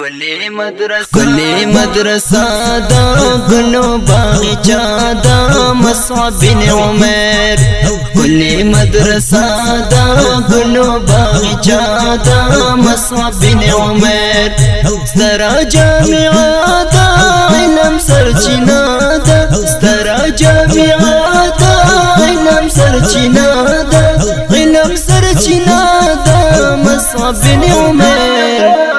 کلی مدرسہ دا گلو باغچہ دا مصعب بن عمیر کلی مدرسہ دا گلو باغچہ دا مصعب بن عمیر سترا جامعہ دا علم سرچینہ دا سترا جامعہ دا علم سرچینہ دا علم سرچینہ دا مصعب بن عمیر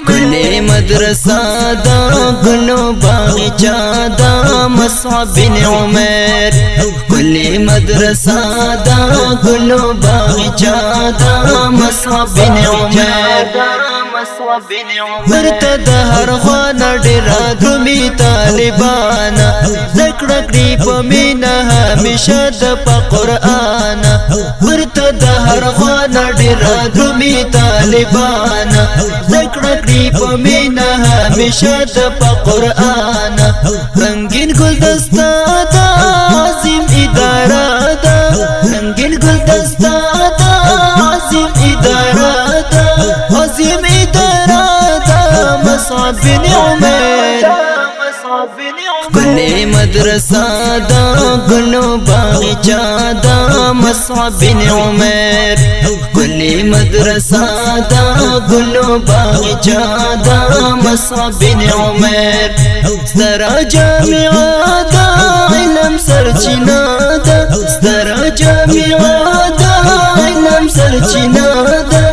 کلی مدرسہ دا گلو باغچہ دا مصعب بن عمیر کلی مدرسہ دا گلو باغچہ دا مصعب بن عمیر ورته د هر خوا ډیره درومي طالبانا زکړه کړي په مینه همیشه د په قرآن ورته د هر خوا ډیره درومي طالبانا زکړه کړي په مینه همیشه د په قرآن رنگین ګلدستا دا عظیم اداره دا رنگین ګلدستا دا عظیم اداره دا عظیم مصعب بن عمیر کلی مدرسہ دا گلو باغچہ دا مصعب بن عمیر کلی مدرسہ دا گلو باغچہ دا مصعب بن عمیر سترا جامعہ دا علم سرچینہ دا سترا جامعہ دا علم سرچینہ دا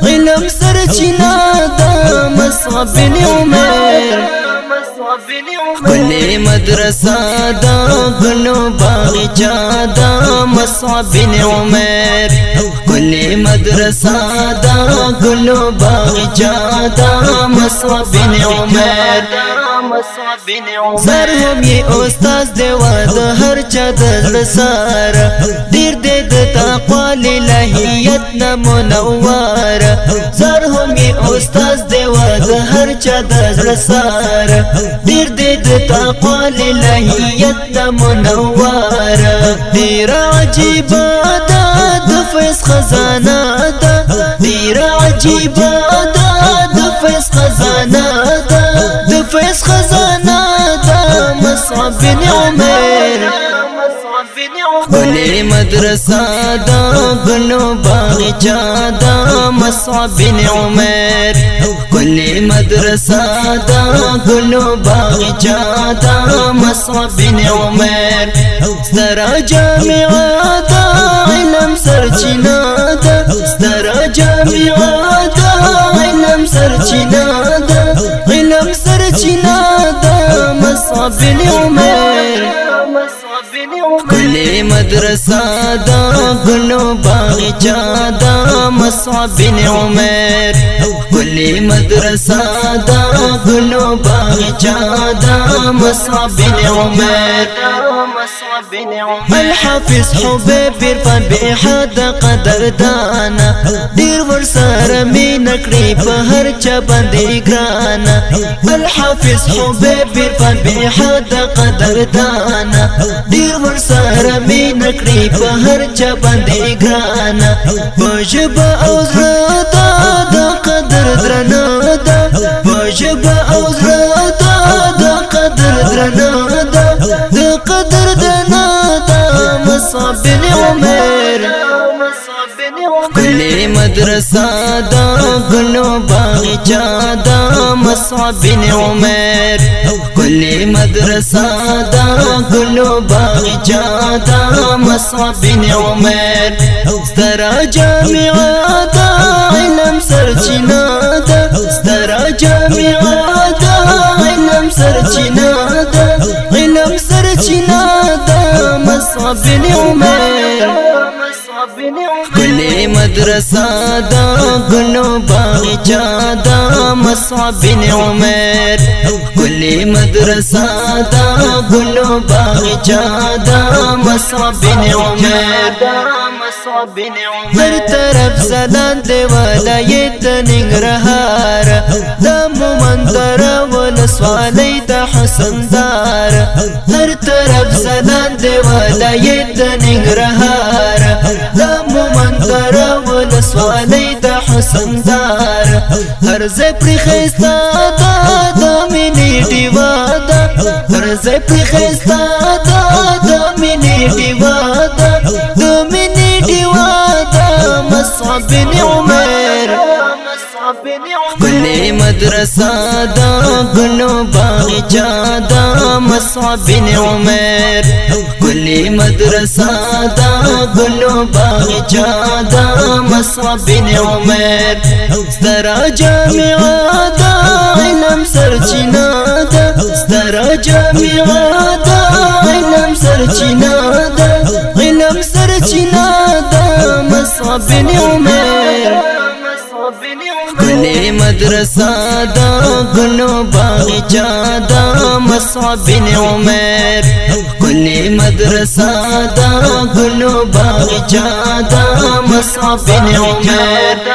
علم سرچینہ دا مصعب بن عمیر کلی مدرسہ دا گلو باغچہ دا مصعب بن عمیر کلی مدرسہ دا گلو باغچہ دا مصعب بن عمیر سر هم یہ استاذ دیوا د هر چا د سار دیر د تقوا للهیت ن منور سر هم یہ استاذ دیوا د هر چا د سار دیر د تقوا للهیت ن منور دیر عجیب د فیض خزانہ دا دیر عجیب د فیض خزانہ دا د فیض خزانہ دا مصعب بن عمیر کلی مدرسہ دا گلو باغچہ دا مصعب بن عمیر کلی مدرسہ دا گلو باغچہ دا مصعب بن عمیر سترا جامعہ دا علم سرچینہ دا سترا جامعہ دا علم سرچینہ دا علم سرچینہ دا مصعب بن عمیر کلی مدرسہ دا گلو باغچہ دا مصعب بن عمیر کلی مدرسہ دا گلو باغچہ دا مصعب بن عمیر الحافظ حبیب عرفان بے حد قدردانا دیر ورسار مین کړي په هر چا باندې ګرانا الحافظ حبیب عرفان بے حد قدردانا دیر ورسار مین کړي په هر چا باندې ګرانا وجب او زړه د قدر درنه ده وجب او زړه د قدر درنه ده د قدر درنه ده مصعب بن عمیر کلی مدرسہ دا گلو باغچہ دا مصعب بن عمیر کلی مدرسہ دا گلو باغچہ دا مصعب بن عمیر سترا جامعہ دا علم سرچینہ دا سترا جامعہ دا علم سرچینہ دا علم سرچینہ دا مصعب بن عمیر کلی مدرسہ دا گلو باغچہ دا مصعب بن عمیر کلی مدرسہ دا گلو باغچہ دا مصعب بن عمیر ہر طرف زدان دے ولایت ننګرهار دا مومندر ولسوالی دا حسندار ہر طرف زدان دے ولایت ننګرهار دا مومندر ولسوالی دا حسن دار هر ځای پر خستا د مینې ډیوا ده هر ځای پر خستا د مینې ډیوا ده د مینې ډیوا ده مصعب بن عمر کلی مدرسہ دا گلو باغچہ دا مصعب بن عمر کلی مدرسہ دا گلو باغچہ دا مصعب بن عمر سترا جامعہ دا علم سرچینہ دا سترا جامعہ دا علم سرچینہ دا علم سرچینہ دا مصعب بن عمر کلی مدرسہ دا گلو باغچہ دا مصعب بن عمر کلی مدرسہ دا گلو باغچہ دا مصعب بن عمر